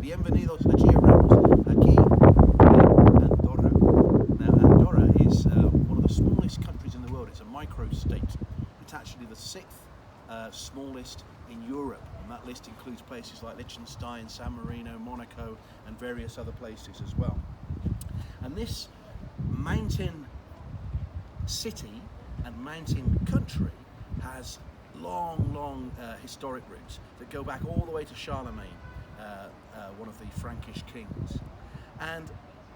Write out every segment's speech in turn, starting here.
Bienvenidos a Georamble, aquí in Andorra. Now, Andorra is one of the smallest countries in the world. It's a micro-state. It's actually the sixth smallest in Europe, and that list includes places like Liechtenstein, San Marino, Monaco, and various other places as well. And this mountain city and mountain country has long historic roots that go back all the way to Charlemagne, one of the Frankish kings. And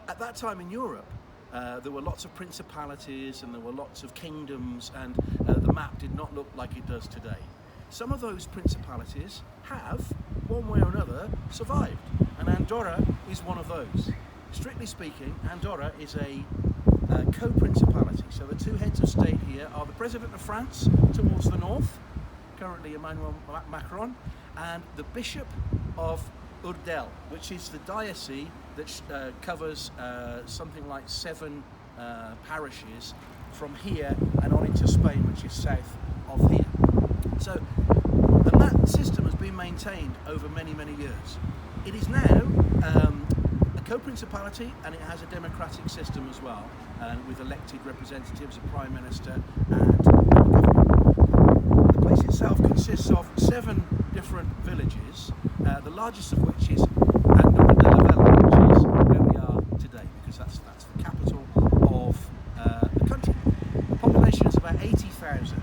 at that time in Europe, there were lots of principalities and there were lots of kingdoms, and the map did not look like it does today. Some of those principalities have, one way or another, survived, and Andorra is one of those. Strictly speaking, Andorra is a co-principality. So the two heads of state here are the President of France towards the north, currently Emmanuel Macron, and the Bishop of Urgell, which is the diocese that covers something like 7 parishes from here and on into Spain, which is south of here. So, and that system has been maintained over many years. It is now a co-principality, and it has a democratic system as well, with elected representatives, a prime minister, and a government. The place itself consists of 7 different villages, the largest of which is Andorra de la Vella, which is where we are today, because that's the capital of the country. The population is about 80,000,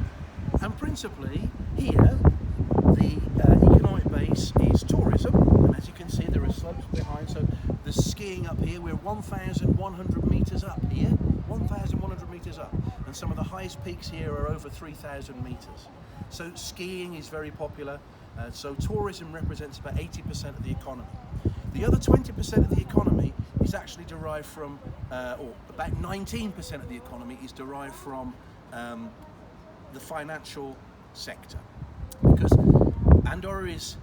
and principally here the economic base is tourism, and as you can see there are slopes behind, so there's skiing up here. We're 1,100 metres up here, 1,100 metres up, and some of the highest peaks here are over 3,000 metres. So skiing is very popular, so tourism represents about 80% of the economy. The other 20% of the economy is actually derived from, or about 19% of the economy is derived from the financial sector, because Andorra is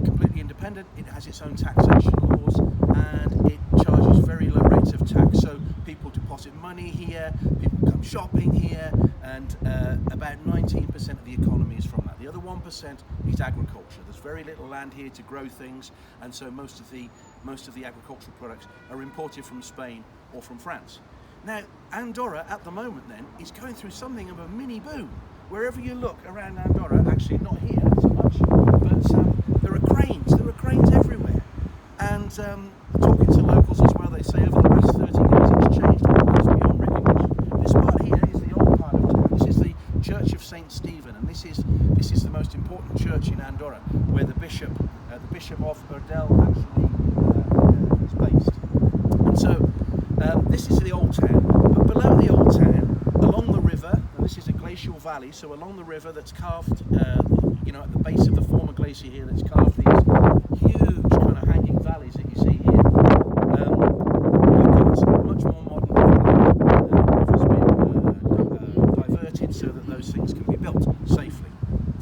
completely independent. It has its own taxation laws, and it charges very low rates of tax. So people deposit money here, people come shopping here, and about 19% of the economy is from that. The other 1% is agriculture. There's very little land here to grow things, and so most of the agricultural products are imported from Spain or from France. Now, Andorra at the moment then is going through something of a mini boom. Wherever you look around Andorra, actually not here so much, but there are cranes everywhere. And talking to locals as well, they say over the last 30 years it's changed almost beyond recognition. This part here is the old part of town. This is the Church of St. Stephen, and this is the most important church in Andorra, where the Bishop of Urgell actually is based. And so this is the old town, but below the old town, along the river, and this is a glacial valley, so along the river that's carved, at the base of the former glacier here, that's carved these huge kind of hanging valleys that you see here. We've got much more modern river's been diverted so that those things can be built safely.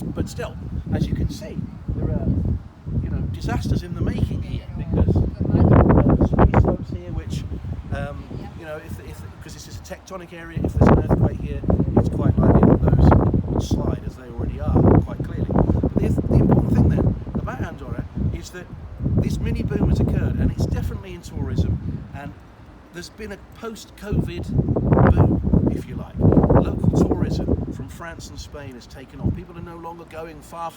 But still, as you can see, there are disasters in the making here, because ski slopes here, which because this is a tectonic area, if there's an earthquake here, it's quite likely that those will slide, as they already are, quite clearly. But the important thing then about Andorra is that this mini boom has occurred, and it's definitely in tourism, and there's been a post-COVID boom, if you like. Local tourism from France and Spain has taken off. People are no longer going far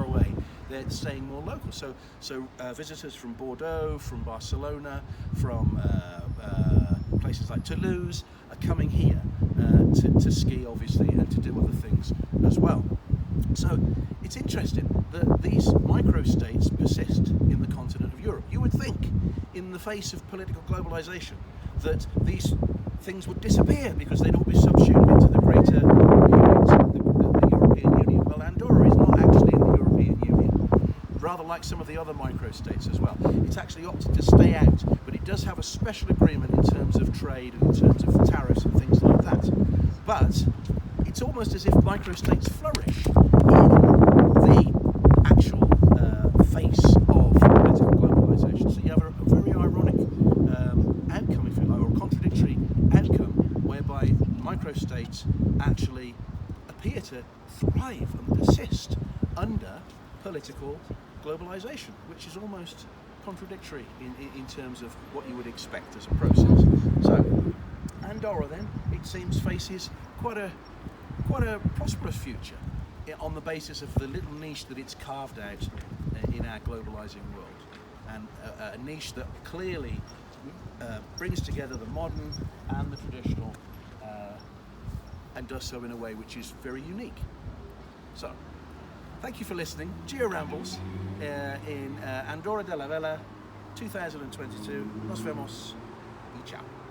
away. They're staying more local. So visitors from Bordeaux, from Barcelona, from places like Toulouse are coming here to ski, obviously, and to do other things as well. So it's interesting that these micro-states persist in the continent of Europe. You would think, in the face of political globalization, that these things would disappear because they'd all be subsumed into the greater unit, the European Union. Well, Andorra is not actually in the European Union, rather like some of the other micro-states as well. It's actually opted to stay out, but it does have a special agreement in terms of trade and in terms of tariffs and things like that. But it's almost as if micro-states flourish in the actual face of political globalization. So you have a very ironic outcome, if you like, or a contradictory outcome, whereby micro-states actually appear to thrive and persist under political globalization, which is almost contradictory in terms of what you would expect as a process. So Andorra then, it seems, faces quite a prosperous future on the basis of the little niche that it's carved out in our globalizing world, and a niche that clearly brings together the modern and the traditional, and does so in a way which is very unique. So, thank you for listening. Georambles in Andorra de la Vella 2022. Nos vemos y ciao.